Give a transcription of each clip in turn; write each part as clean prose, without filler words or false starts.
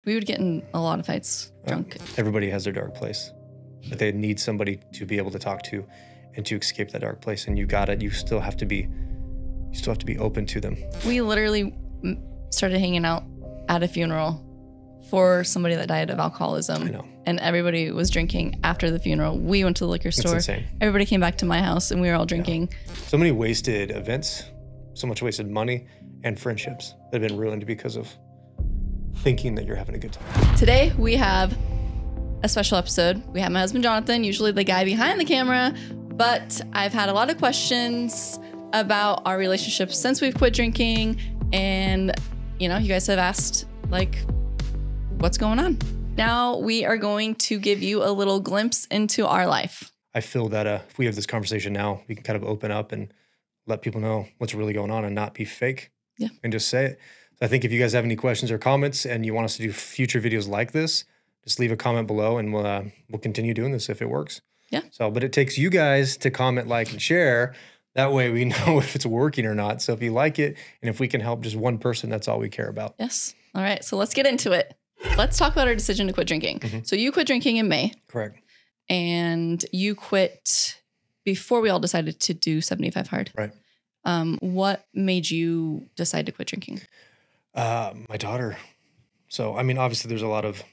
We would get in a lot of fights drunk. Everybody has their dark place, but they need somebody to be able to talk to and to escape that dark place. And you still have to be open to them. We literally started hanging out at a funeral for somebody that died of alcoholism. I know. And everybody was drinking after the funeral. We went to the liquor store. It's insane. Everybody came back to my house and we were all drinking. Yeah. So many wasted events, so much wasted money and friendships that have been ruined because of thinking that you're having a good time. Today we have a special episode. We have my husband, Jonathan, usually the guy behind the camera, but I've had a lot of questions about our relationship since we've quit drinking. And, you guys have asked, what's going on? Now we are going to give you a little glimpse into our life. I feel that if we have this conversation now, we can kind of open up and let people know what's really going on and not be fake. Yeah. And just say it. So I think if you guys have any questions or comments and you want us to do future videos like this, just leave a comment below and we'll continue doing this if it works. Yeah. So, but it takes you guys to comment, like, and share. That way we know if it's working or not. So if you like it and if we can help just one person, that's all we care about. Yes. All right. So let's get into it. Let's talk about our decision to quit drinking. Mm-hmm. So you quit drinking in May. Correct. And you quit before we all decided to do 75 hard. Right. What made you decide to quit drinking? My daughter. So, I mean, obviously there's a lot of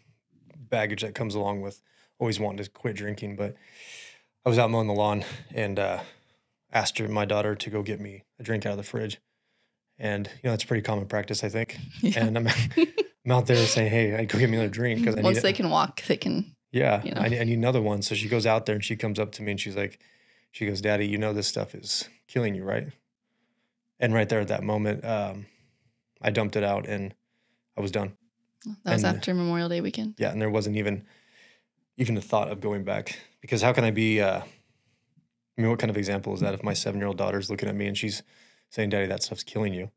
baggage that comes along with always wanting to quit drinking, but I was out mowing the lawn and asked my daughter to go get me a drink out of the fridge. And, that's pretty common practice, I think. Yeah. And I'm out there saying, hey, go get me another drink. Because once they can walk, they can. Yeah, I need another one. So she goes out there and she comes up to me and she goes, Daddy, this stuff is killing you, right? And right there at that moment, I dumped it out and I was done. That was after Memorial Day weekend. Yeah, and there wasn't even a thought of going back, because how can I be, what kind of example is that if my 7-year-old daughter's looking at me and she's saying, Daddy, that stuff's killing you?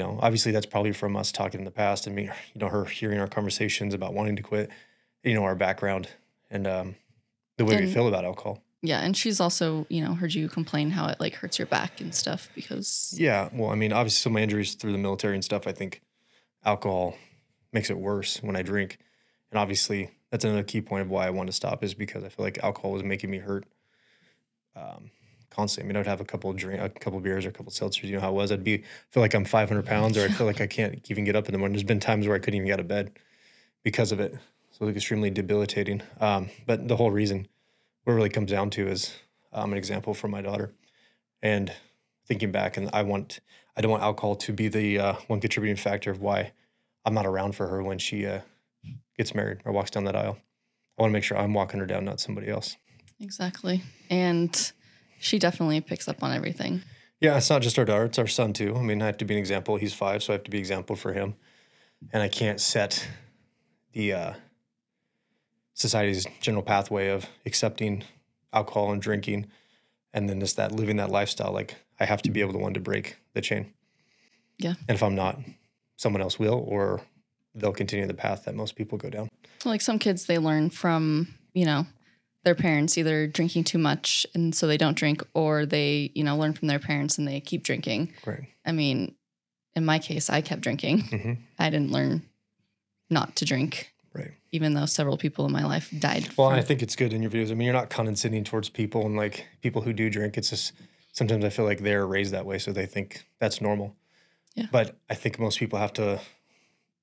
Obviously that's probably from us talking in the past and me, her hearing our conversations about wanting to quit, our background and the way we feel about alcohol. Yeah, and she's also, heard you complain how it hurts your back and stuff because... Yeah, well, I mean, obviously some of my injuries through the military and stuff, I think alcohol makes it worse when I drink. And obviously that's another key point of why I wanted to stop, is because I feel like alcohol was making me hurt constantly. I mean, I'd have a couple of beers or a couple of seltzers. How it was. Feel like I'm 500 pounds, or I feel like I can't even get up in the morning. There's been times where I couldn't even get out of bed because of it. So it's extremely debilitating. But the whole reason, what it really comes down to is an example from my daughter. And thinking back, and I don't want alcohol to be the one contributing factor of why I'm not around for her when she gets married or walks down that aisle. I want to make sure I'm walking her down, not somebody else. Exactly. And she definitely picks up on everything. Yeah, it's not just our daughter, it's our son too. I mean, I have to be an example. He's 5, so I have to be an example for him. And I can't set the society's general pathway of accepting alcohol and drinking and then just that living that lifestyle. I have to be able to want to break the chain. Yeah. And if I'm not, someone else will, or they'll continue the path that most people go down. Like some kids, they learn from, their parents either drinking too much and so they don't drink, or they, learn from their parents and they keep drinking. Right. I mean, in my case, I kept drinking. Mm-hmm. I didn't learn not to drink. Right. Even though several people in my life died. Well, I think it's good in your videos. I mean, you're not condescending towards people and people who do drink. It's just sometimes I feel like they're raised that way, so they think that's normal. Yeah. But I think most people have to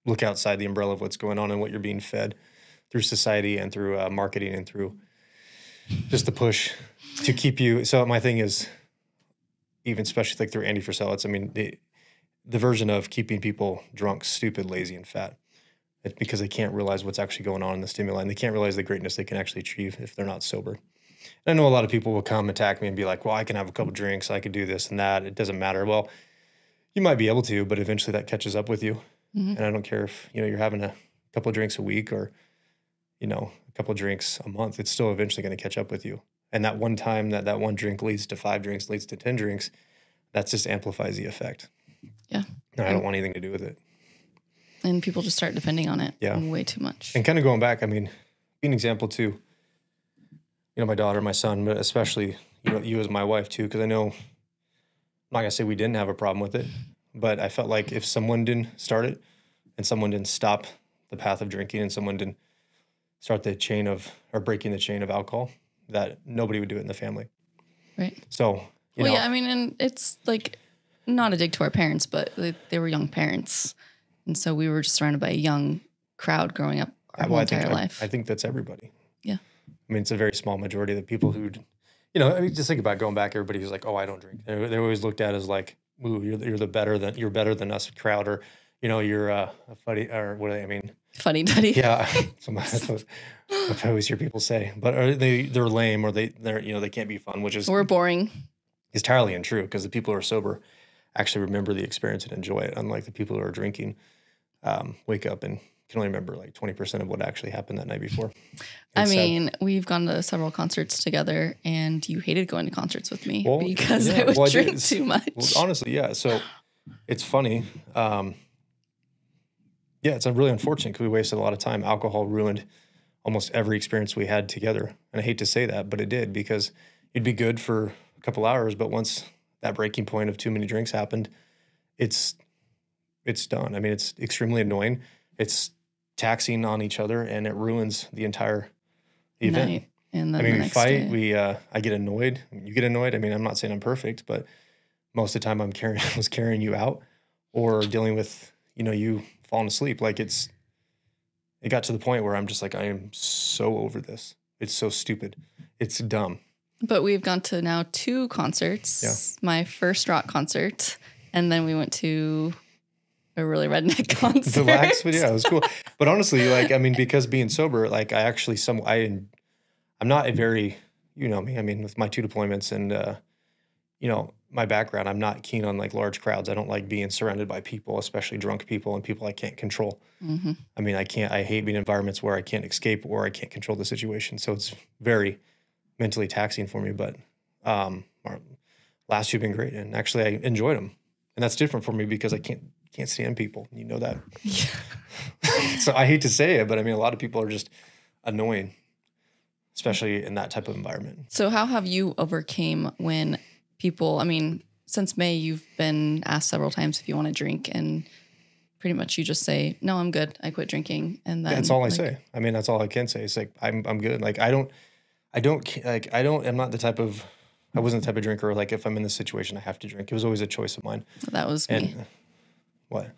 look outside the umbrella of what's going on and what you're being fed through society and through marketing and through just the push to keep you. So my thing is, even especially through Andy Frisell, it's, I mean, the version of keeping people drunk, stupid, lazy, and fat. It's because they can't realize what's actually going on in the stimuli, and they can't realize the greatness they can actually achieve if they're not sober. And I know a lot of people will come attack me and be like, well, I can have a couple drinks, I could do this and that, it doesn't matter. Well, you might be able to, but eventually that catches up with you. Mm-hmm. And I don't care if, you're having a couple of drinks a week or, a couple of drinks a month, it's still eventually going to catch up with you. And that one time that one drink leads to 5 drinks, leads to 10 drinks, that just amplifies the effect. Yeah. And I don't want anything to do with it. And people just start depending on it way too much. And kind of going back, I mean, be an example too, my daughter, my son, but especially, you as my wife too, because I know, I'm not going to say we didn't have a problem with it, but I felt like if someone didn't start it and someone didn't stop the path of drinking and someone didn't start the chain of, or breaking the chain of alcohol, that nobody would do it in the family. Right. So, you know, Yeah, I mean, and it's like not a dig to our parents, but they were young parents. And so we were just surrounded by a young crowd growing up our whole entire life. I think that's everybody. Yeah. I mean, it's a very small majority of the people who, you know, I mean, just think about going back, everybody who's like, oh, I don't drink. They're always looked at as like, ooh, you're better than us crowd, or, you know, you're a funny, or what do I mean? Funny duddy. Yeah. I always hear people say, but they're lame, or they're, you know, they can't be fun, which is, We're boring. is entirely untrue, because the people who are sober actually remember the experience and enjoy it. Unlike the people who are drinking, wake up and can only remember like 20% of what actually happened that night before. I mean, we've gone to several concerts together, and you hated going to concerts with me because yeah, I would well, drink too much. Well, honestly, yeah. So it's funny. Yeah, it's really unfortunate because we wasted a lot of time. Alcohol ruined almost every experience we had together. And I hate to say that, but it did, because you'd be good for a couple hours, but once that breaking point of too many drinks happened, it's done. I mean, it's extremely annoying. It's taxing on each other, and it ruins the entire event. Night, and then I mean, the we fight. day. I get annoyed. I mean, you get annoyed. I mean, I'm not saying I'm perfect, but most of the time I was carrying you out, or dealing with, you know, you falling asleep. Like it got to the point where I'm just like, I am so over this. It's so stupid. It's dumb. But we've gone to now 2 concerts. Yeah. My first rock concert, and then we went to a really redneck concert. But yeah, it was cool. But honestly, like, I mean, because being sober, like I'm not a very, you know me, I mean, with my 2 deployments and, you know, my background, I'm not keen on like large crowds. I don't like being surrounded by people, especially drunk people and people I can't control. Mm-hmm. I mean, I hate being in environments where I can't escape or I can't control the situation. So it's very mentally taxing for me. But our last 2 have been great. And actually I enjoyed them. And that's different for me because I can't stand people. You know that. Yeah. So I hate to say it, but I mean, a lot of people are just annoying, especially in that type of environment. So how have you overcame when people, I mean, since May, you've been asked several times if you want to drink, and pretty much you just say, no, I'm good. I quit drinking. And then that's all I say. I mean, that's all I can say. It's like, I'm good. Like, I'm not the type of, I wasn't the type of drinker. Like if I'm in this situation, I have to drink. It was always a choice of mine. That was me. What?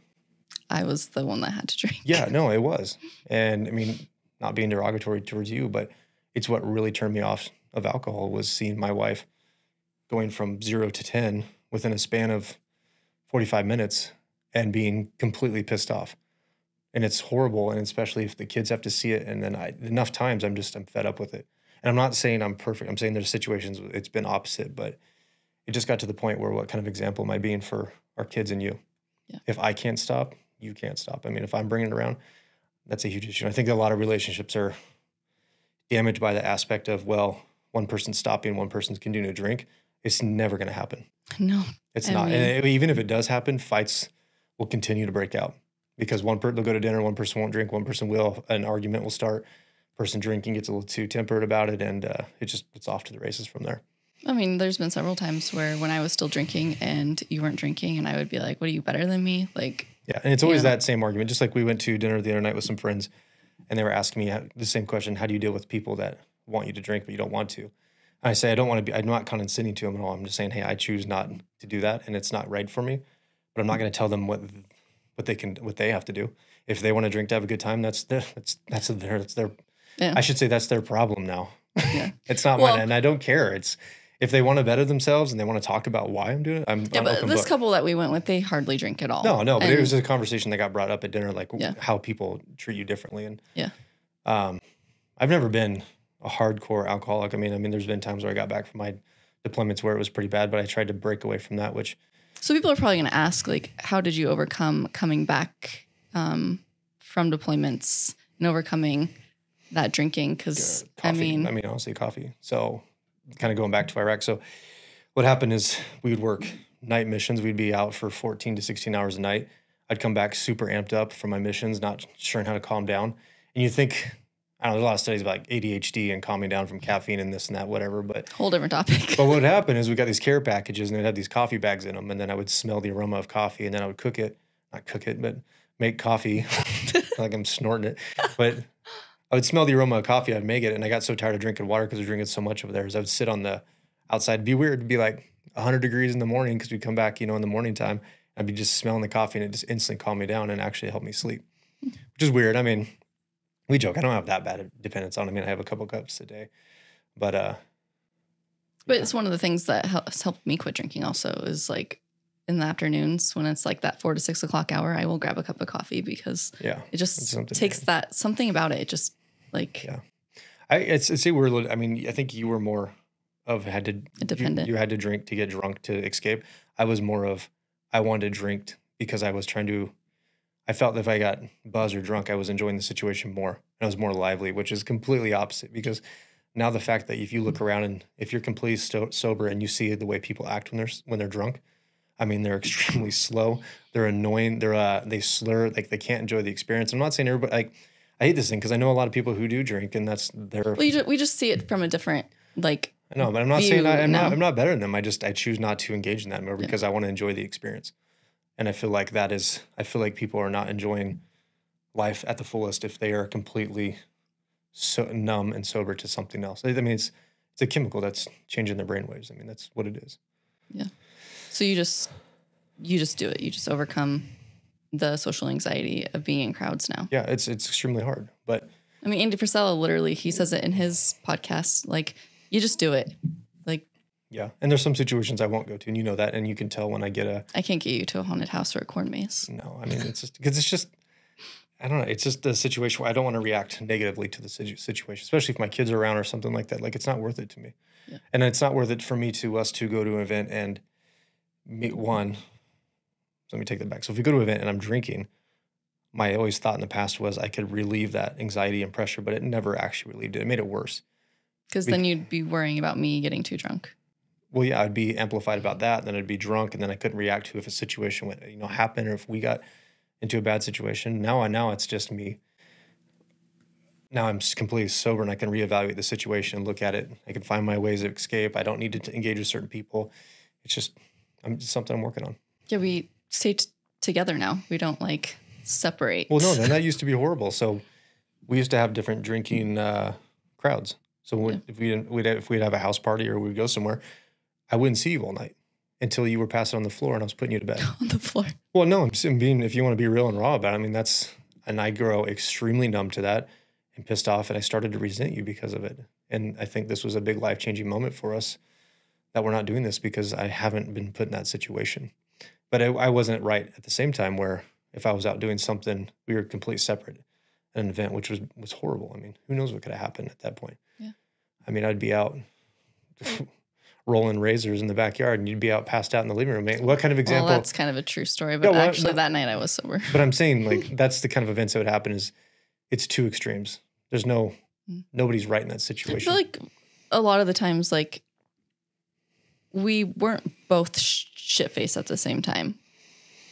I was the one that had to drink. Yeah, no, it was. And I mean, not being derogatory towards you, but it's what really turned me off of alcohol was seeing my wife going from 0 to 10 within a span of 45 minutes and being completely pissed off. And it's horrible. And especially if the kids have to see it. And then enough times I'm fed up with it. And I'm not saying I'm perfect. I'm saying there's situations it's been opposite, but it just got to the point where what kind of example am I being for our kids and you? Yeah. If I can't stop, you can't stop. I mean, if I'm bringing it around, that's a huge issue. I think a lot of relationships are damaged by the aspect of, well, one person's stopping, one person's continuing to drink. It's never going to happen. No, it's not. And even if it does happen, fights will continue to break out because they'll go to dinner, one person won't drink, one person will, an argument will start. Person drinking gets a little too tempered about it, and it's off to the races from there. I mean, there's been several times where when I was still drinking and you weren't drinking, and I would be like, "What, are you better than me?" Like, yeah, and it's always that same argument. Just like we went to dinner the other night with some friends, and they were asking me the same question: how do you deal with people that want you to drink but you don't want to? And I say I don't want to be. I'm not condescending to them at all. I'm just saying, hey, I choose not to do that, and it's not right for me. But I'm not going to tell them what they have to do. If they want to drink to have a good time, that's their. Yeah. I should say that's their problem now. Yeah. It's not mine, and I don't care. It's if they want to better themselves and they want to talk about why I'm doing it. I'm but this couple that we went with, they hardly drink at all. No, but it was a conversation that got brought up at dinner, like how people treat you differently. And I've never been a hardcore alcoholic. I mean, there's been times where I got back from my deployments where it was pretty bad, but I tried to break away from that. So people are probably going to ask, like, how did you overcome coming back from deployments and overcoming that drinking? Because honestly, coffee. So kind of going back to Iraq. So what happened is we would work night missions. We'd be out for 14 to 16 hours a night. I'd come back super amped up from my missions, not sure how to calm down. And you think, I don't know, there's a lot of studies about like ADHD and calming down from caffeine and this and that, whatever. But whole different topic. But what would happen is we got these care packages and they'd have these coffee bags in them. And then I would smell the aroma of coffee and then I would make coffee like I'm snorting it. But I would smell the aroma of coffee. I'd make it. And I got so tired of drinking water because I was drinking so much over there. Is I would sit on the outside. It'd be weird. It'd be like 100 degrees in the morning because we'd come back, in the morning time. I'd be just smelling the coffee and it just instantly calmed me down and actually helped me sleep, which is weird. I mean, we joke. I don't have that bad a dependence on it. I mean, I have a couple cups a day. But it's one of the things that has helped me quit drinking also is like in the afternoons when it's like that 4 to 6 o'clock hour, I will grab a cup of coffee because it just takes that something about it. It just like, I think you were more of had to dependent. You had to drink to get drunk to escape. I was more of, I wanted to drink because I felt that if I got buzzed or drunk, I was enjoying the situation more. And I was more lively, which is completely opposite because now the fact that if you look around and if you're completely sober and you see the way people act when they're drunk, I mean, they're extremely slow. They're annoying. They slur, like they can't enjoy the experience. I'm not saying everybody, like, I hate this thing because I know a lot of people who do drink and that's their. Well, we just see it from a different, like, I know, but I'm not saying I'm not better than them. I choose not to engage in that more because I want to enjoy the experience. And I feel like people are not enjoying life at the fullest if they are completely so numb and sober to something else. I mean, it's a chemical that's changing their brainwaves. I mean, that's what it is. Yeah. So you just do it. You just overcome the social anxiety of being in crowds now. Yeah, it's extremely hard. But I mean, Andy Frisella literally, he says it in his podcast, like, you just do it. Like, yeah. And there's some situations I won't go to, and you know that, and you can tell when I can't get you to a haunted house or a corn maze. No, I mean, it's just because I don't know. It's just a situation where I don't want to react negatively to the situation, especially if my kids are around or something like that. Like, it's not worth it to me. Yeah. And it's not worth it for us to go to an event and meet one. So let me take that back. So if we go to an event and I'm drinking, my always thought in the past was I could relieve that anxiety and pressure, but it never actually relieved it. It made it worse. Because then you'd be worrying about me getting too drunk. Well, yeah, I'd be amplified about that. Then I'd be drunk, and then I couldn't react to if a situation would, happen, or if we got into a bad situation. Now it's just me. Now I'm completely sober, and I can reevaluate the situation and look at it. I can find my ways of escape. I don't need to engage with certain people. It's just something I'm working on. Yeah, we stay together now. We don't like separate. Well, no, then that used to be horrible. So we used to have different drinking crowds. So if we'd have a house party or we'd go somewhere, I wouldn't see you all night until you were passing on the floor and I was putting you to bed. On the floor. Well, no, I'm being, if you want to be real and raw about it, I mean, and I grow extremely numb to that and pissed off, and I started to resent you because of it. And I think this was a big life-changing moment for us that we're not doing this because I haven't been put in that situation. But I wasn't right at the same time where if I was out doing something, we were completely separate at an event, which was horrible. I mean, who knows what could have happened at that point? Yeah. I mean, I'd be out rolling razors in the backyard and you'd be out passed out in the living room. What kind of example? Well, that's kind of a true story, but that night I was sober. But I'm saying, like, that's the kind of events that would happen is it's two extremes. There's nobody's right in that situation. I feel like a lot of the times, like, we weren't both shit-faced at the same time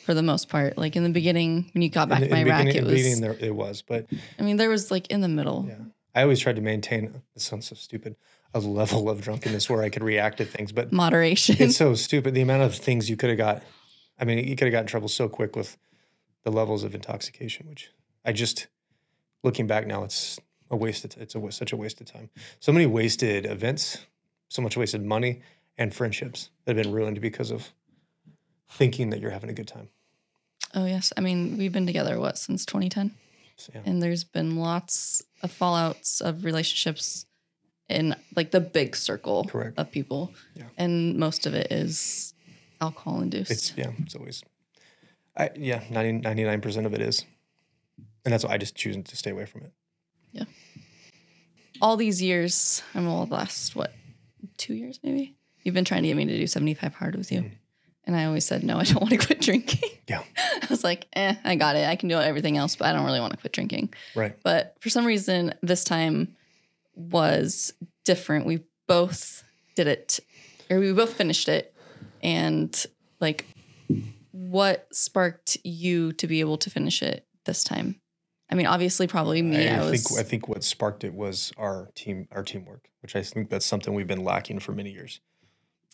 for the most part. Like, in the beginning, when you got back my rack, it was. But I mean, there was, like, in the middle. Yeah. I always tried to maintain, this sounds so stupid, a level of drunkenness where I could react to things, but moderation. It's so stupid. The amount of things you could have got. I mean, you could have got in trouble so quick with the levels of intoxication, which looking back now, it's a waste. Such a waste of time. So many wasted events, so much wasted money and friendships that have been ruined because of thinking that you're having a good time. Oh yes. I mean, we've been together, since 2010? Yeah. And there's been lots of fallouts of relationships in like the big circle of people. Yeah. And most of it is alcohol induced. It's always, 99% of it is. And that's why I just choose to stay away from it. Yeah. All these years, the last, 2 years maybe? You've been trying to get me to do 75 hard with you. Mm. And I always said, no, I don't want to quit drinking. Yeah. I was like, I got it. I can do everything else, but I don't really want to quit drinking. Right. But for some reason, this time was different. We both did it, or we both finished it. And like, what sparked you to be able to finish it this time? I mean, obviously, probably me. I think what sparked it was our teamwork, which I think that's something we've been lacking for many years.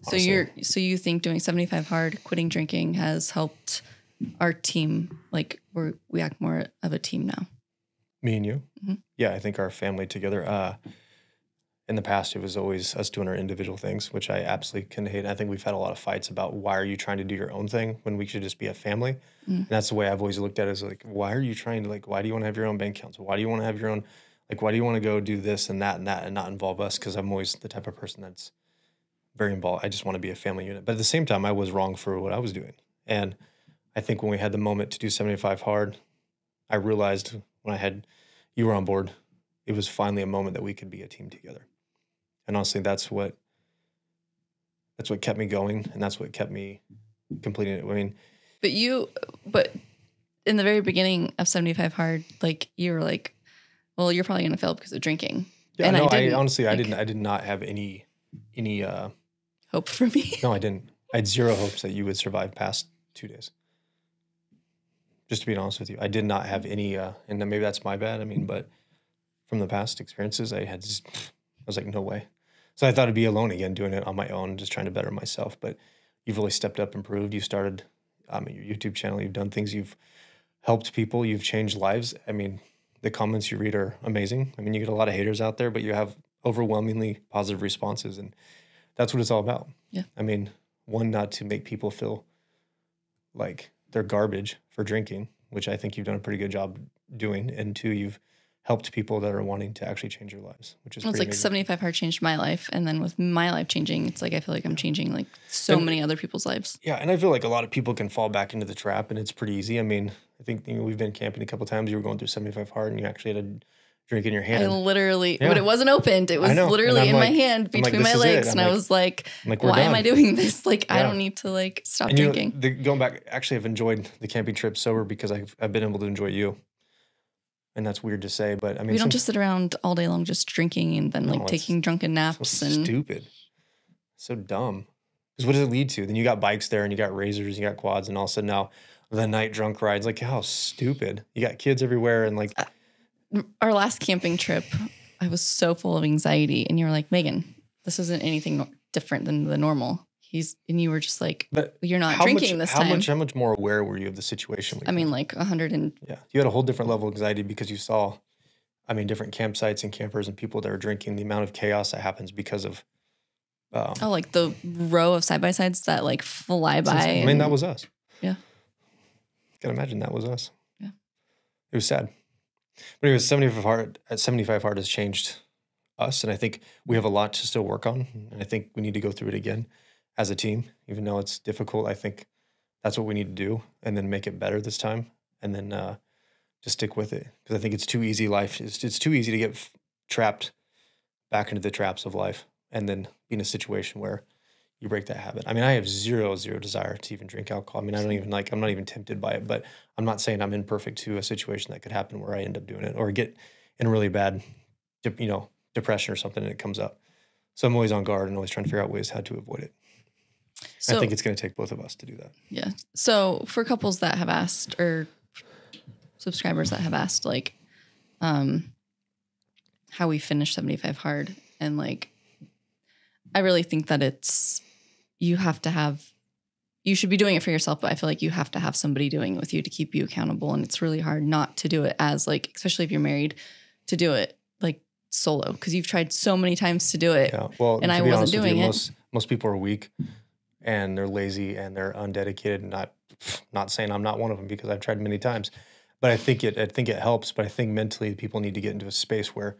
Honestly. So you think doing 75 hard, quitting drinking has helped our team? Like we act more of a team now. Me and you? Mhm. Yeah, I think our family together. In the past, it was always us doing our individual things, which I absolutely can hate. I think we've had a lot of fights about why are you trying to do your own thing when we should just be a family. And Mm. that's the way I've always looked at it, is like, why are you trying to, like, why do you want to have your own bank accounts? Why do you want to have your own, like, why do you want to go do this and that and not involve us? Because I'm always the type of person that's very involved. I just want to be a family unit. But at the same time, I was wrong for what I was doing. And I think when we had the moment to do 75 hard, I realized when you were on board, it was finally a moment that we could be a team together. And honestly, that's what kept me going, and that's what kept me completing it. I mean, But in the very beginning of 75 hard, like you were like, well, you're probably gonna fail because of drinking. yeah, And no, I didn't, honestly, like, I did not have any, hope for me. no, I didn't. I had zero hopes that you would survive past 2 days. Just to be honest with you, I did not have any, and then maybe that's my bad. I mean, but from the past experiences, I was like, no way. So I thought I'd be alone again, doing it on my own, just trying to better myself. But you've really stepped up, improved. You started your YouTube channel. You've done things. You've helped people. You've changed lives. I mean, the comments you read are amazing. I mean, you get a lot of haters out there, but you have overwhelmingly positive responses, and that's what it's all about. Yeah. I mean, one, not to make people feel like they're garbage for drinking, which I think you've done a pretty good job doing, and two, you've helped people that are wanting to actually change their lives, which is Well, it's pretty like amazing. 75 hard changed my life. And then with my life changing, it's like I feel like I'm changing like so And- many other people's lives. Yeah, and I feel like a lot of people can fall back into the trap, and it's pretty easy. I mean, I think we've been camping a couple times. You were going through 75 hard, and you actually had a drink in your I hand. literally, Yeah. but it wasn't opened. It was I know, and literally I'm in my like- hand I'm like, between this my is it. legs. I'm And I like- was like, I'm like, we're why am done. I doing this? Like, I Yeah. don't need to like stop And drinking. going back, actually, I've enjoyed the camping trip sober because I've been able to enjoy you, and that's weird to say, but I mean, We don't just sit around all day long just drinking and then No, like it's taking drunken naps so and stupid, so dumb. Because what does it lead to? Then you got bikes there, and you got razors, you got quads, and all of a sudden now the night drunk rides. Like, how stupid! You got kids everywhere, and like, our last camping trip, I was so full of anxiety, and you were like, Megan, this isn't anything different than the normal. And you were just like, but you're not how drinking much, this time. How much more aware were you of the situation? I mean, like 100 and yeah, you had a whole different level of anxiety because you saw, I mean, different campsites and campers and people that are drinking. The amount of chaos that happens because of. like the row of side by sides that like fly by. I mean, that was us. Yeah. Can imagine that was us. Yeah. It was sad. But anyways, 75 hard has changed us, and I think we have a lot to still work on. And I think we need to go through it again as a team, even though it's difficult. I think that's what we need to do, and then make it better this time, and then just stick with it, because I think it's too easy. Life it's too easy to get trapped back into the traps of life, and then be in a situation where you break that habit. I mean, I have zero desire to even drink alcohol. I mean, I don't even I'm not even tempted by it, but I'm not saying I'm imperfect to a situation that could happen where I end up doing it or get in a really bad, depression or something, and it comes up. So I'm always on guard and always trying to figure out ways how to avoid it. So I think it's going to take both of us to do that. yeah. So for couples that have asked, or subscribers that have asked, like, how we finish 75 hard, and like, I really think that you should be doing it for yourself, but I feel like you have to have somebody doing it with you to keep you accountable. And it's really hard not to do it as like, especially if you're married, to do it like solo, because you've tried so many times to do it. Yeah. Well, And to I be wasn't honest with you, doing it. Most people are weak and they're lazy and they're undedicated. Not saying I'm not one of them, because I've tried many times, but I think it helps. But I think mentally people need to get into a space where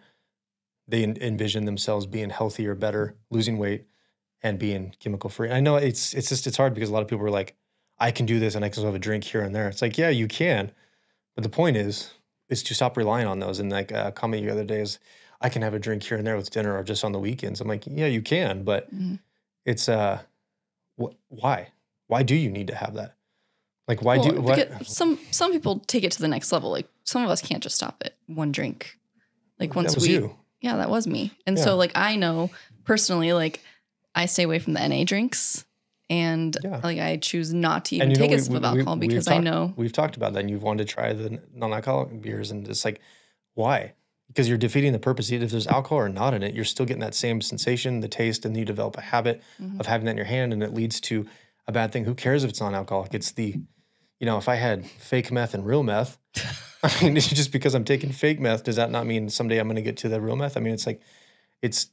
they envision themselves being healthier, better, losing weight, and being chemical free. I know it's hard because a lot of people are like, I can do this and I can still have a drink here and there. It's like, yeah, you can. But the point is to stop relying on those. And like a comment the other day is, I can have a drink here and there with dinner or just on the weekends. I'm like, yeah, you can, but it's why? Why do you need to have that? Like, why because some people take it to the next level. Like some of us can't just stop at one drink. Like once that was you. Yeah, that was me. And Yeah. so like, I know personally, like I stay away from the NA drinks, and Yeah. like I choose not to even And take a sip of alcohol because I know. We've talked about that, and you've wanted to try the non-alcoholic beers, and it's like, why? Because you're defeating the purpose. If there's alcohol or not in it, you're still getting that same sensation, the taste, and you develop a habit of having that in your hand, and it leads to a bad thing. Who cares if it's non-alcoholic? It's the if I had fake meth and real meth, I mean, just because I'm taking fake meth, does that not mean someday I'm going to get to the real meth? I mean, it's like, it's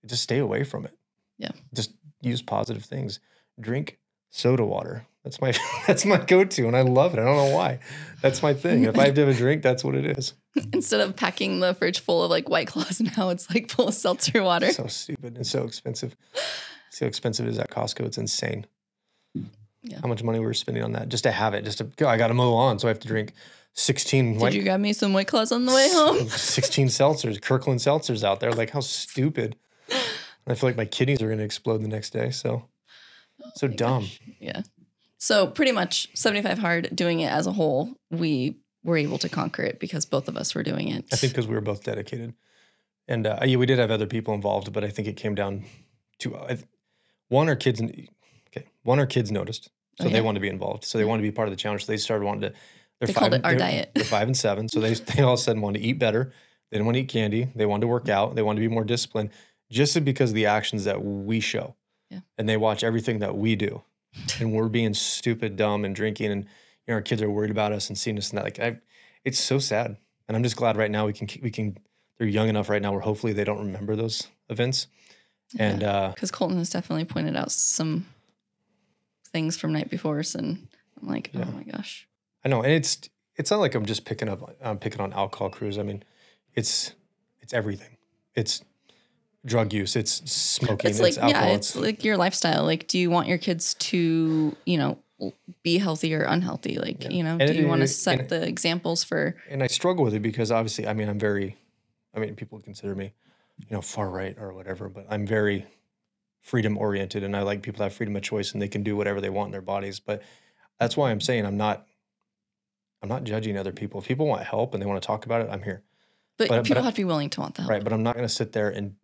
just stay away from it. Yeah. Just use positive things. Drink soda water. That's my that's my go-to, and I love it. I don't know why. That's my thing. If I have to have a drink, that's what it is. Instead of packing the fridge full of like White Claws, now it's like full of seltzer water. So stupid and so expensive. See how expensive it is at Costco? It's insane. Yeah. How much money we were spending on that just to have it, just to go. I got to mow on, so I have to drink 16. Did you grab me some White Claws on the way home? 16 seltzers, Kirkland seltzers out there. Like, how stupid. I feel like my kidneys are going to explode the next day. So dumb. Gosh. Yeah. So pretty much 75 Hard, doing it as a whole, we were able to conquer it because both of us were doing it. I think because we were both dedicated. And yeah, we did have other people involved, but I think it came down to one, our kids noticed. So they wanted to be involved. So they wanted to be part of the challenge. So they started wanting to. They called it our diet. They're 5 and 7. So they all of a sudden wanted to eat better. They didn't want to eat candy. They wanted to work out. They wanted to be more disciplined just because of the actions that we show. Yeah. And they watch everything that we do. And we're being stupid, dumb, and drinking. And our kids are worried about us and seeing us and that. Like, it's so sad. And I'm just glad right now we can. They're young enough right now where hopefully they don't remember those events. Yeah, and because Colton has definitely pointed out some things from night before, and I'm like, oh my gosh. I know, and it's not like I'm just picking on alcohol crews. I mean, it's everything. It's drug use. It's smoking. It's like alcohol. it's like your lifestyle. Like, do you want your kids to be healthy or unhealthy? Like, do you want to set the examples for? And I struggle with it because obviously, I mean, people would consider me, far right or whatever, but I'm very freedom oriented, and I like people to have freedom of choice and they can do whatever they want in their bodies. But that's why I'm saying I'm not judging other people. If people want help and they want to talk about it, I'm here. But people have to be willing to want the help. Right. But I'm not going to sit there and,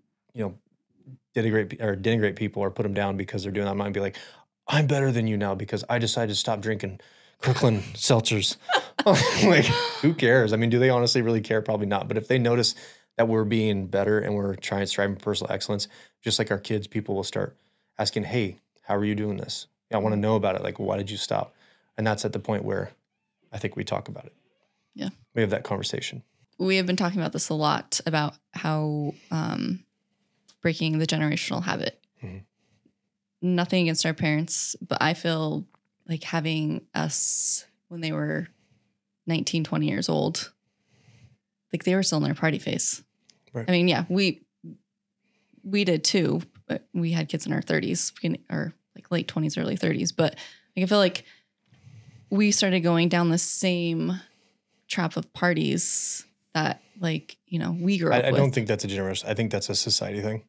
denigrate people or put them down because they're doing that. I'm not going to be like, I'm better than you now because I decided to stop drinking Kirkland seltzers. Like, who cares? I mean, do they honestly really care? Probably not. But if they notice that we're being better and we're striving for personal excellence, just like our kids, people will start asking, hey, how are you doing this? I want to know about it. Like, why did you stop? And that's at the point where I think we talk about it. Yeah. We have that conversation. We have been talking about this a lot, about how breaking the generational habit. Mm-hmm. Nothing against our parents, but I feel like having us when they were 19, 20 years old, like they were still in their party phase. Right. I mean, yeah, we did too, but we had kids in our 30s or like late 20s, early 30s. But I feel like we started going down the same trap of parties that we grew up with. I don't think that's a generation. I think that's a society thing.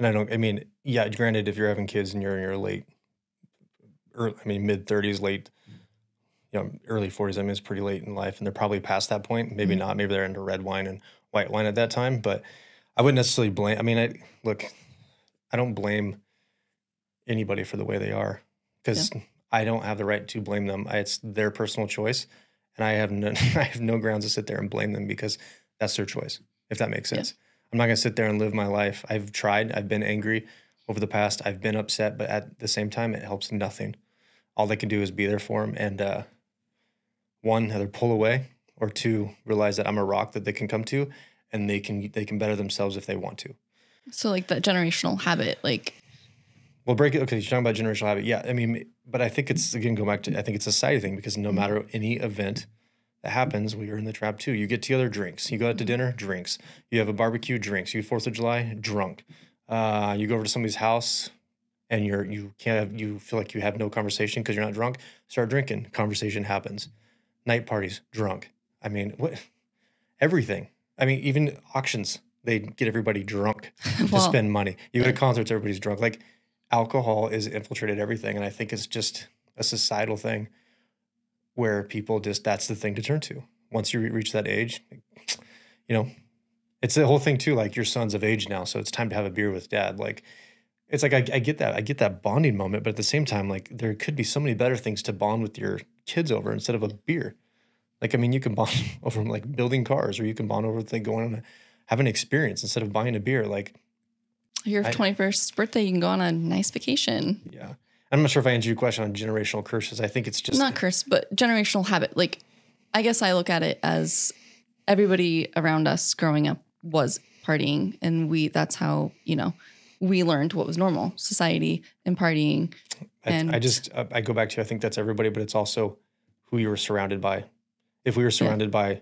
And yeah, granted, if you're having kids and you're in your mid 30s, late, early 40s, I mean, it's pretty late in life and they're probably past that point. Maybe not. Maybe they're into red wine and white wine at that time, but I wouldn't necessarily blame. I mean, I don't blame anybody for the way they are because I don't have the right to blame them. It's their personal choice. And I have no grounds to sit there and blame them because that's their choice, if that makes sense. Yeah. I'm not going to sit there and live my life. I've tried. I've been angry over the past. I've been upset, but at the same time, it helps nothing. All they can do is be there for them. And one, either pull away, or two, realize that I'm a rock that they can come to and they can better themselves if they want to. So like that generational habit, like. Well, break it. Okay, you're talking about generational habit. Yeah, I mean, but I think it's, again, I think it's a society thing because no matter any event that happens, we are in the trap too. You get together, drinks. You go out to dinner, drinks. You have a barbecue, drinks. You 4th of July, drunk. You go over to somebody's house and you feel like you have no conversation because you're not drunk. Start drinking, conversation happens. Night parties, drunk. I mean, what? Everything. I mean, even auctions, they get everybody drunk to spend money. You go to concerts, everybody's drunk. Like, alcohol has infiltrated everything, and I think it's just a societal thing where people that's the thing to turn to. Once you reach that age, it's the whole thing too, like your son's of age now, so it's time to have a beer with dad. Like, it's like, I get that. I get that bonding moment, but at the same time, like, there could be so many better things to bond with your kids over instead of a beer. Like, I mean, you can bond over like building cars, or you can bond over going on have an experience instead of buying a beer. Like, your 21st birthday, you can go on a nice vacation. Yeah. I'm not sure if I answered your question on generational curses. I think it's just not curse, but generational habit. Like, I guess I look at it as everybody around us growing up was partying, and that's how, we learned what was normal, society and partying. And I go back to, I think that's everybody, but it's also who you were surrounded by. If we were surrounded by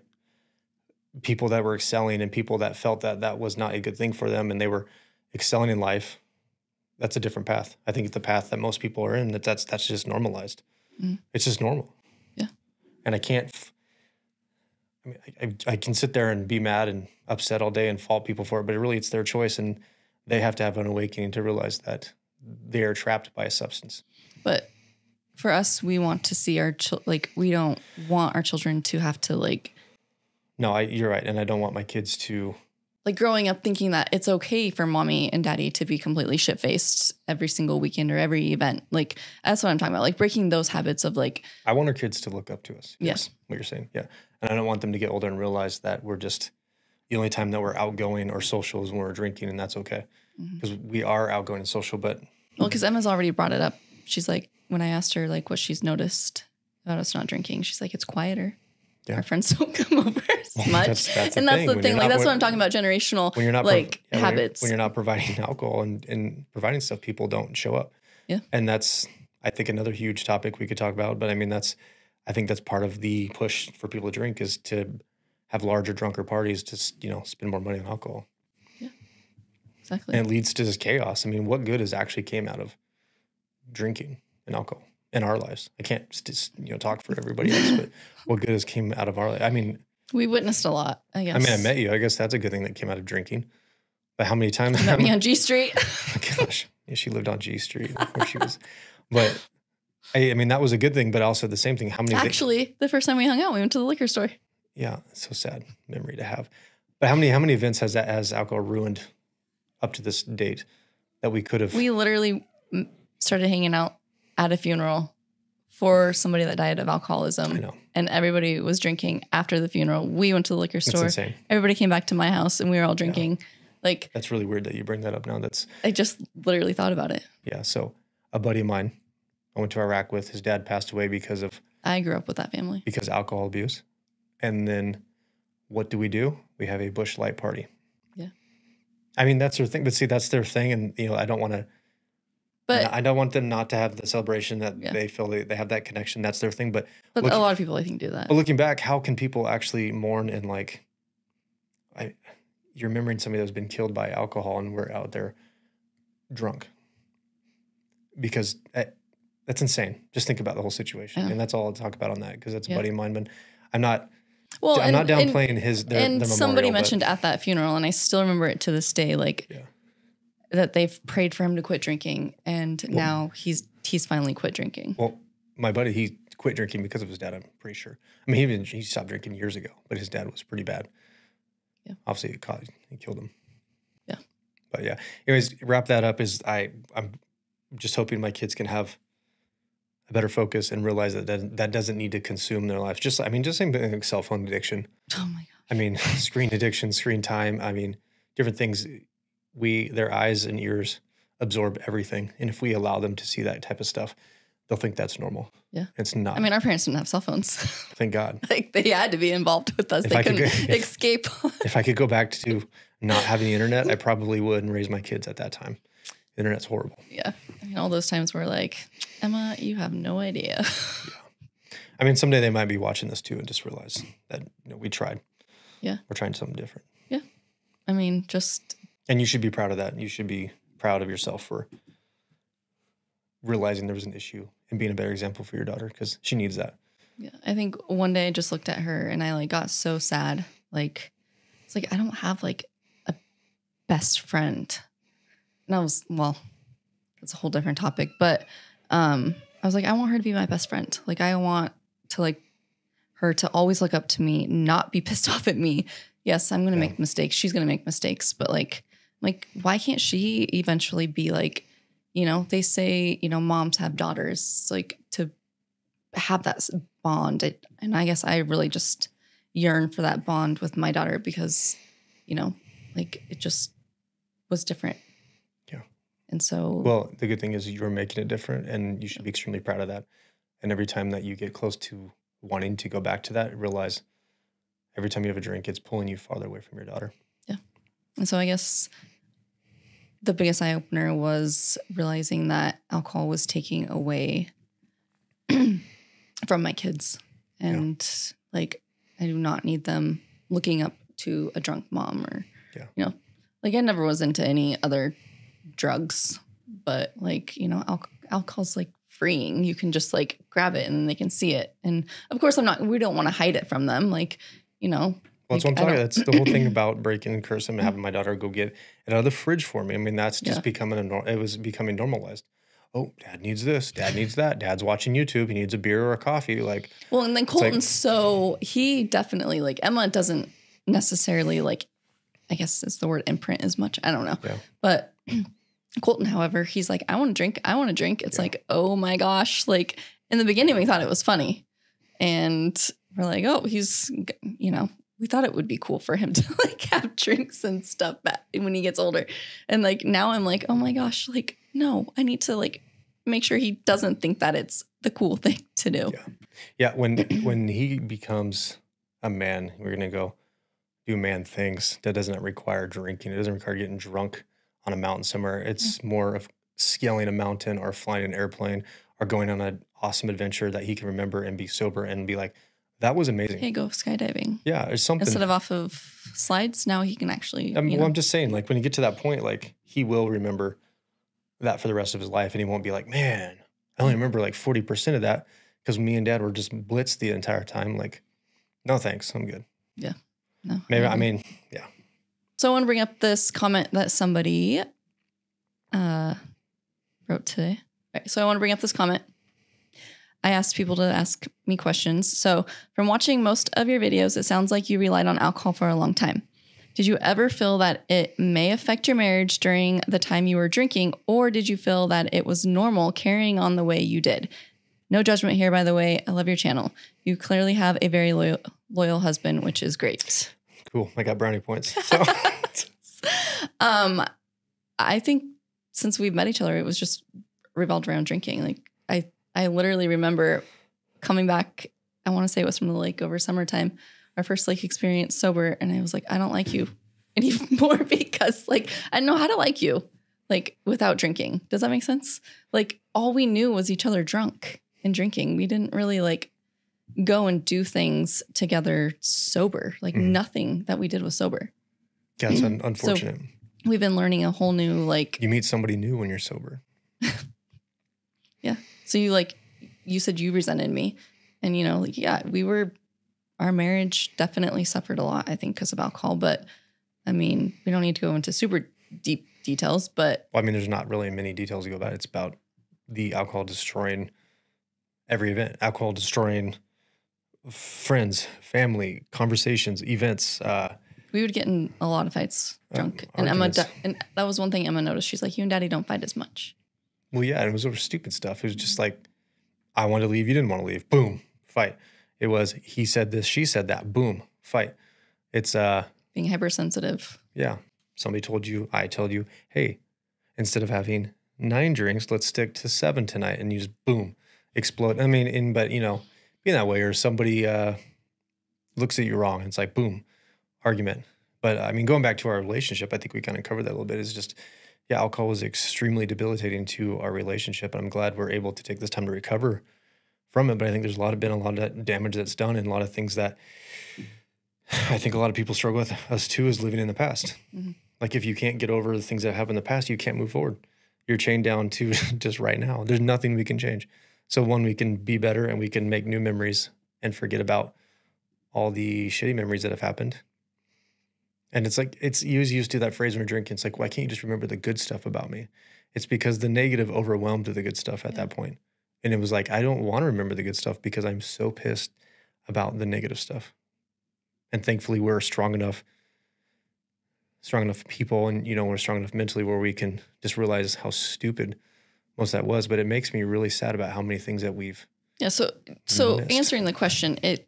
people that were excelling and people that felt that that was not a good thing for them and they were excelling in life, that's a different path. I think it's the path that most people are in, that's just normalized. It's just normal. Yeah. And I can't, I can sit there and be mad and upset all day and fault people for it, but really it's their choice, and they have to have an awakening to realize that they are trapped by a substance. But for us, we want to see we don't want our children to have to No, you're right. And I don't want my kids to growing up thinking that it's okay for mommy and daddy to be completely shit-faced every single weekend or every event. Like, that's what I'm talking about. Like, breaking those habits of I want our kids to look up to us. Yes. What you're saying. Yeah. And I don't want them to get older and realize that we're just the only time that we're outgoing or social is when we're drinking, and that's okay. Because we are outgoing and social, but. Well, because Emma's already brought it up. She's like, when I asked her what she's noticed about us not drinking, she's like, it's quieter. Yeah. Our friends don't come over as much. That's the thing. That's what I'm talking about, generational when you're not habits. When you're not providing alcohol and providing stuff, people don't show up. Yeah. And that's, I think, another huge topic we could talk about. But I mean, I think that's part of the push for people to drink, is to have larger drunker parties to, spend more money on alcohol. Yeah, exactly. And it leads to this chaos. I mean, what good has actually came out of drinking and alcohol in our lives? I can't talk for everybody else, but what good has came out of our life? I mean, we witnessed a lot, I guess. I mean, I met you. I guess that's a good thing that came out of drinking. But how many times? Met me on G Street. Oh, gosh, yeah, she lived on G Street where she was. But I mean, that was a good thing. But also the same thing. How many? Actually, the first time we hung out, we went to the liquor store. Yeah, so sad memory to have. But how many events has alcohol ruined up to this date that we could have? We literally started hanging out at a funeral for somebody that died of alcoholism. I know. And everybody was drinking after the funeral. We went to the liquor store. That's insane. Everybody came back to my house and we were all drinking. Yeah. That's really weird that you bring that up now. I just literally thought about it. Yeah. So a buddy of mine, I went to Iraq with, his dad passed away because of. I grew up with that family. Because of alcohol abuse. And then what do? We have a Busch Light party. Yeah. I mean, that's their thing. But see, that's their thing. And, I don't want to. But I don't want them not to have the celebration that they feel they have that connection. That's their thing. But a lot of people, I think, do that. But looking back, how can people actually mourn and you're remembering somebody that's been killed by alcohol and we're out there drunk? Because that's insane. Just think about the whole situation. Yeah. And that's all I'll talk about on that, because that's a buddy of mine. But I'm not downplaying their somebody mentioned at that funeral, and I still remember it to this day, that they've prayed for him to quit drinking, and now he's finally quit drinking. Well, my buddy, he quit drinking because of his dad, I'm pretty sure. I mean, he stopped drinking years ago, but his dad was pretty bad. Yeah. Obviously, he killed him. Yeah. But yeah. Anyways, wrap that up is I'm just hoping my kids can have a better focus and realize that doesn't need to consume their life. Just same thing like cell phone addiction. Oh my gosh. I mean, screen addiction, screen time. I mean, different things. Their eyes and ears absorb everything. And if we allow them to see that type of stuff, they'll think that's normal. Yeah. It's not. I mean, our parents didn't have cell phones. Thank God. They had to be involved with us. They couldn't escape. If I could go back to not having the internet, I probably would and raise my kids at that time. The internet's horrible. Yeah. I mean, all those times were like, Emma, you have no idea. Yeah. I mean, someday they might be watching this too and just realize that we tried. Yeah. We're trying something different. Yeah. I mean, And you should be proud of that. You should be proud of yourself for realizing there was an issue and being a better example for your daughter, because she needs that. Yeah. I think one day I just looked at her and I got so sad. It's I don't have a best friend. And I was, that's a whole different topic, but I was I want her to be my best friend. I want to her to always look up to me, not be pissed off at me. Yes, I'm going to make mistakes. She's going to make mistakes, but why can't she eventually be they say, moms have daughters, to have that bond. And I guess I really just yearn for that bond with my daughter because, it just was different. Yeah. And so, Well, the good thing is you're making it different, and you should be extremely proud of that. And every time that you get close to wanting to go back to that, realize every time you have a drink, it's pulling you farther away from your daughter. yeah. And so I guess the biggest eye opener was realizing that alcohol was taking away from my kids. And like, I do not need them looking up to a drunk mom or, you know, like I never was into any other drugs, but like, you know, alcohol's like freeing. You can just like grab it and they can see it. And of course we don't want to hide it from them. Like, you know. Well, that's what I'm talking about. That's the whole thing about breaking and cursing and having my daughter go get it out of the fridge for me. I mean, that's just it was becoming normalized. Oh, dad needs this. Dad needs that. Dad's watching YouTube. He needs a beer or a coffee. Like, well, and then Colton's so he definitely like Emma doesn't necessarily like, I guess it's the word imprint as much. I don't know. Yeah. But Colton, however, he's like, I want to drink. I want to drink. It's like, oh my gosh. Like in the beginning, we thought it was funny. And we're like, oh, he's, you know, we thought it would be cool for him to like have drinks and stuff when he gets older. And like now I'm like, oh my gosh, like, no, I need to like make sure he doesn't think that it's the cool thing to do. Yeah. When he becomes a man, we're going to go do man things. That doesn't require drinking. It doesn't require getting drunk on a mountain somewhere. It's more of scaling a mountain or flying an airplane or going on an awesome adventure that he can remember and be sober and be like, that was amazing. Hey, go skydiving. Yeah, there's something. Instead of off of slides, now he can actually. Well, I'm just saying, like when you get to that point, like he will remember that for the rest of his life, and he won't be like, man, I only remember like 40% of that because me and Dad were just blitzed the entire time. Like, no thanks, I'm good. Yeah, no. Maybe I mean, yeah. So I want to bring up this comment that somebody wrote today. Right, so I want to bring up this comment. I asked people to ask me questions. So from watching most of your videos, it sounds like you relied on alcohol for a long time. Did you ever feel that it may affect your marriage during the time you were drinking, or did you feel that it was normal carrying on the way you did? No judgment here, by the way. I love your channel. You clearly have a very loyal husband, which is great. Cool. I got brownie points. So. I think since we've met each other, it was just revolved around drinking. Like I literally remember coming back, I want to say it was from the lake over summertime, our first lake experience sober. And I was like, I don't like you anymore because like, I don't know how to like you, like without drinking. Does that make sense? Like all we knew was each other drunk and drinking. We didn't really like go and do things together sober. Like nothing that we did was sober. Yeah, it's unfortunate. So we've been learning a whole new, like. You meet somebody new when you're sober. Yeah. So you said you resented me and, you know, like, yeah, our marriage definitely suffered a lot, I think, because of alcohol. But I mean, we don't need to go into super deep details, but. Well, I mean, there's not really many details to go about. It's about the alcohol destroying every event, alcohol destroying friends, family, conversations, events. We would get in a lot of fights drunk. And and that was one thing Emma noticed. She's like, you and Daddy don't fight as much. Well, yeah, it was over stupid stuff. It was just like, I wanted to leave, you didn't want to leave. Boom, fight. It was, he said this, she said that. Boom, fight. It's being hypersensitive. Yeah. Somebody told you, I told you, hey, instead of having 9 drinks, let's stick to 7 tonight, and you just boom, explode. I mean, but you know, being that way, or somebody looks at you wrong, and it's like boom, argument. But I mean, going back to our relationship, I think we kind of covered that a little bit. Is just, yeah, alcohol was extremely debilitating to our relationship, and I'm glad we're able to take this time to recover from it. But I think there's been a lot of damage that's done, and a lot of things that I think a lot of people struggle with. Us too, is living in the past. Mm-hmm. Like if you can't get over the things that happened in the past, you can't move forward. You're chained down to just right now. There's nothing we can change. So one, we can be better, and we can make new memories and forget about all the shitty memories that have happened. And it's like, you used to that phrase when you're drinking. It's like, why can't you just remember the good stuff about me? It's because the negative overwhelmed the good stuff at that point. And it was like, I don't want to remember the good stuff because I'm so pissed about the negative stuff. And thankfully we're strong enough people, and, you know, we're strong enough mentally where we can just realize how stupid most of that was. But it makes me really sad about how many things that we've So missed. Answering the question, it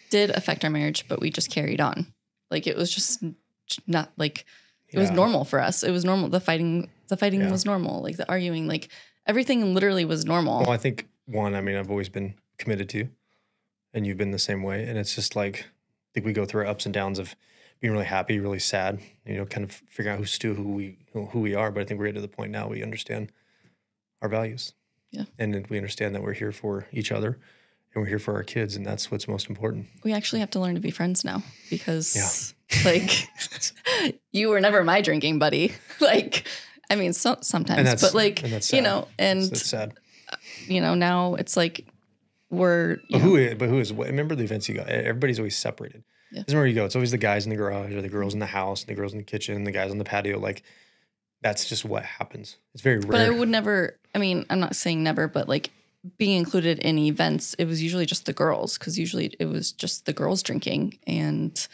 did affect our marriage, but we just carried on. Like it was just not like, it was normal for us. It was normal. The fighting The fighting Yeah. was normal. Like the arguing, like everything literally was normal. Well, I think I've always been committed to, and you've been the same way. And it's just like, I think we go through our ups and downs of being really happy, really sad, kind of figuring out who we are. But I think we're to the point now we understand our values. Yeah. And then we understand that we're here for each other and we're here for our kids. And that's what's most important. We actually have to learn to be friends now because like you were never my drinking buddy. Like, I mean, sometimes, but like, and that's sad. It's sad. Now it's like we're, who is what? Remember the events you got? Everybody's always separated. Yeah. Remember you go, it's always the guys in the garage or the girls in the house, and the girls in the kitchen, the guys on the patio. Like that's just what happens. It's very rare. But I would never, I mean, I'm not saying never, but like being included in events, it was usually just the girls because usually it was just the girls drinking. And,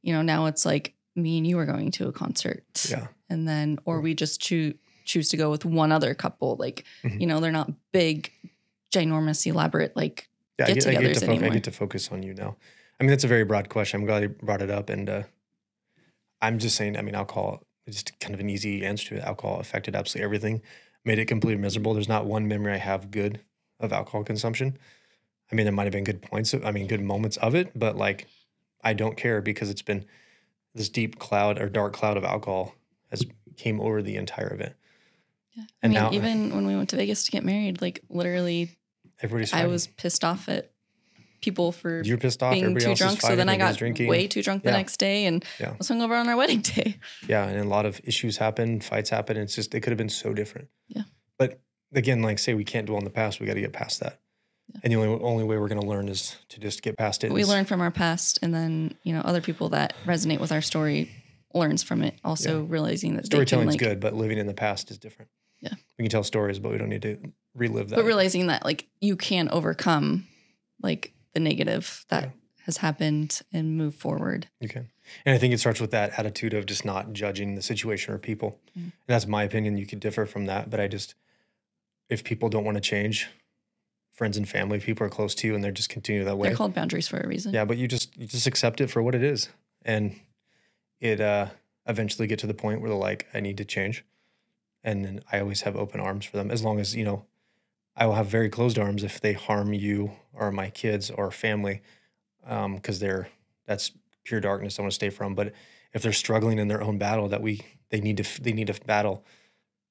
now it's like me and you are going to a concert. Yeah. And then, or we just choose to go with one other couple. Like, they're not big, ginormous, elaborate, like get-togethers anymore. I get to focus on you now. I mean, that's a very broad question. I'm glad you brought it up. And I'm just saying, I mean, alcohol, just kind of an easy answer to it. Alcohol affected absolutely everything, made it completely miserable. There's not one memory I have good of alcohol consumption. I mean, there might have been good moments of it, but like, I don't care because it's been this deep cloud or dark cloud of alcohol has came over the entire event. Yeah. I mean, even when we went to Vegas to get married, like literally I was pissed off at people for You're pissed off. being Everybody too else drunk. is fighting, So then I got drinking. way too drunk the next day and was hungover on our wedding day. Yeah. And a lot of issues happen, fights happen. It's just, it could have been so different. Yeah. But again, like say we can't dwell on the past. We got to get past that. Yeah. And the only way we're going to learn is to just get past it. We learn from our past, and then, other people that resonate with our story learns from it. Also realizing that storytelling's good, but living in the past is different. Yeah. We can tell stories, but we don't need to relive that. But realizing that like you can overcome like the negative that has happened and move forward. You can. And I think it starts with that attitude of just not judging the situation or people. And that's my opinion. You could differ from that, but if people don't want to change, friends and family, people are close to you and they're just continue that way. They're called boundaries for a reason. Yeah, but you just accept it for what it is. And it eventually get to the point where they're like, I need to change. And then I always have open arms for them as long as, I will have very closed arms if they harm you or my kids or family, because that's pure darkness I want to stay from. But if they're struggling in their own battle that they need to battle,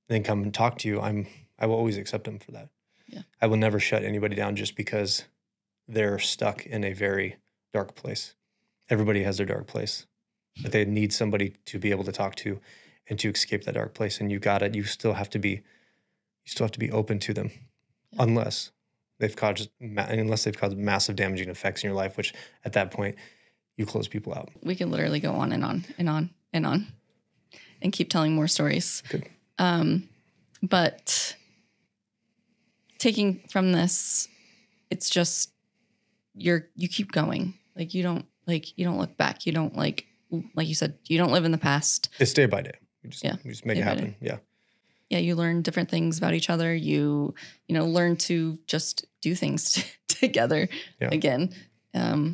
then come and talk to you. I will always accept them for that. Yeah. I will never shut anybody down just because they're stuck in a very dark place. Everybody has their dark place, but they need somebody to be able to talk to and to escape that dark place. And you still have to be open to them, unless they've caused massive damaging effects in your life, which at that point you close people out. We can literally go on and on and on and on and keep telling more stories. Good. But taking from this, it's just you keep going. Like you don't look back. You don't like you said, you don't live in the past. It's day by day. We just make it happen. Yeah. Yeah. You learn different things about each other. You learn to just do things together again.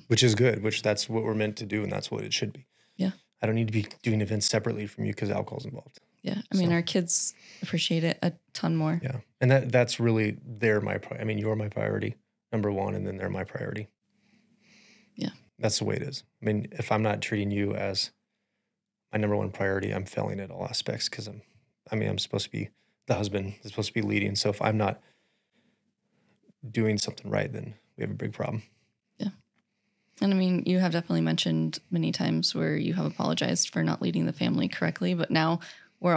Which is good, that's what we're meant to do. And that's what it should be. Yeah. I don't need to be doing events separately from you because alcohol's involved. Yeah. I mean, our kids appreciate it a ton more. Yeah. And that's really, you're my priority, number one, and then they're my priority. Yeah. That's the way it is. I mean, if I'm not treating you as my number one priority, I'm failing at all aspects because I'm supposed to be the husband, I'm supposed to be leading. So if I'm not doing something right, then we have a big problem. Yeah. And I mean, you have definitely mentioned many times where you have apologized for not leading the family correctly, but now we're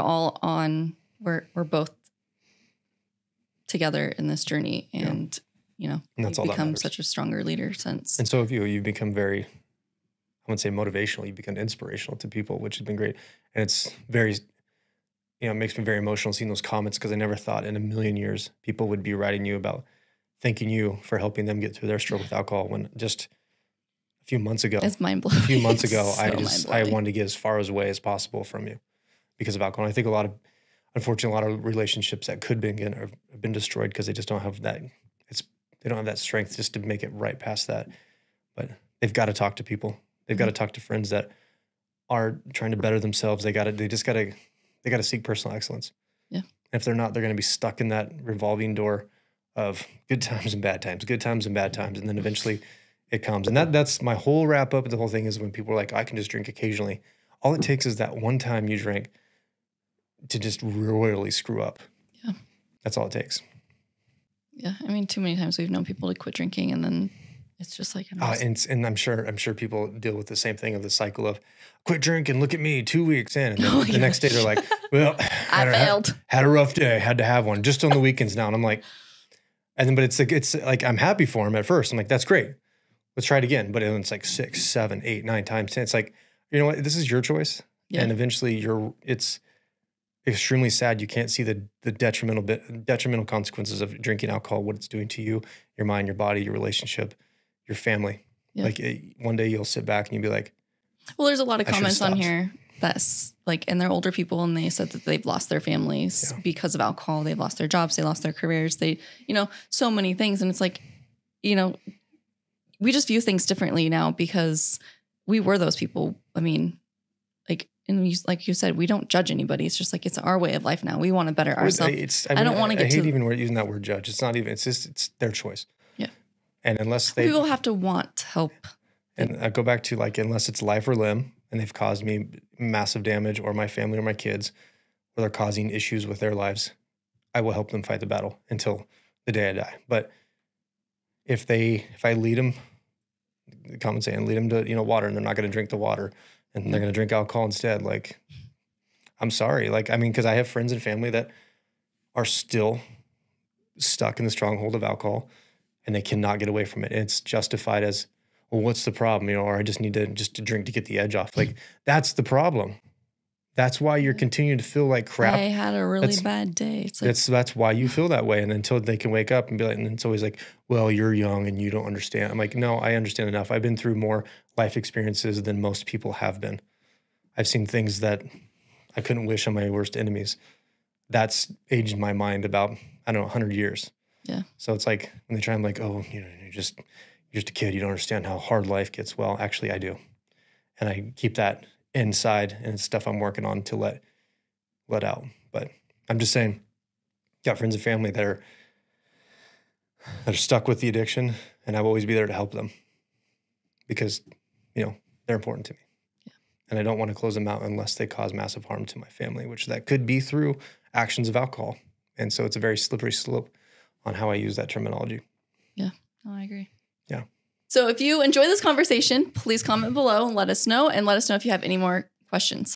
both together in this journey, and and that's you've become such a stronger leader since. And so have you. You've become very, I wouldn't say motivational. You've become inspirational to people, which has been great. And it's very, it makes me very emotional seeing those comments because I never thought in a million years people would be writing you about thanking you for helping them get through their struggle with alcohol. When just a few months ago, it's mind-blowing. A few months ago, I wanted to get as far away as possible from you because of alcohol. And I think unfortunately, a lot of relationships that could have been destroyed because they just don't have that. They don't have that strength just to make it right past that. But they've got to talk to people. They've got to talk to friends that are trying to better themselves. They got to seek personal excellence. Yeah. And if they're not, they're going to be stuck in that revolving door of good times and bad times, good times and bad times. And then eventually it comes. And that's my whole wrap up. The whole thing is when people are like, I can just drink occasionally. All it takes is that one time you drink to just royally screw up. Yeah. That's all it takes. Yeah. I mean, too many times we've known people to quit drinking and then it's just like, and I'm sure people deal with the same thing of the cycle of quit drinking. Look at me, 2 weeks in, and then the next day they're like, "Well, I failed. Had a rough day. Had to have one just on the weekends now." And I'm like, but it's like I'm happy for them at first. I'm like, "That's great. Let's try it again." But then it's like 6, 7, 8, 9 times 10. It's like, you know what? This is your choice, and eventually it's extremely sad. You can't see the detrimental consequences of drinking alcohol, what it's doing to you, your mind, your body, your relationship, your family. Yeah. Like one day you'll sit back and you'll be like, well, there's a lot of comments on here that's like, and they're older people and they said that they've lost their families because of alcohol. They've lost their jobs. They lost their careers. They, so many things. And it's like, we just view things differently now because we were those people. I mean, like you said, we don't judge anybody. It's just like, it's our way of life now. We want to better ourselves. I don't want to get I hate even using that word judge. It's not even, it's their choice. Yeah. And unless people have to want help. And I go back to unless it's life or limb and they've caused me massive damage or my family or my kids, or they're causing issues with their lives, I will help them fight the battle until the day I die. But if I lead them, common saying, lead them to, water, and they're not going to drink the water and they're going to drink alcohol instead, I'm sorry. Because I have friends and family that are still stuck in the stronghold of alcohol and they cannot get away from it. And it's justified as, well, what's the problem? Or I just need to drink to get the edge off. That's the problem. That's why you're continuing to feel like crap. I had a really bad day. It's that's why you feel that way. And until they can wake up and be like, and it's always like, well, you're young and you don't understand. I'm like, no, I understand enough. I've been through more life experiences than most people have been. I've seen things that I couldn't wish on my worst enemies. That's aged my mind about, 100 years. Yeah. So it's like when they try, I'm like, oh, you're just a kid. You don't understand how hard life gets. Well, actually I do. And I keep that inside and it's stuff I'm working on to let out. But I'm just saying, got friends and family that are stuck with the addiction, and I will always be there to help them because, they're important to me. Yeah. And I don't want to close them out unless they cause massive harm to my family, which that could be through actions of alcohol. And so it's a very slippery slope on how I use that terminology. Yeah, no, I agree. Yeah. So if you enjoy this conversation, please comment below and let us know. And let us know if you have any more questions.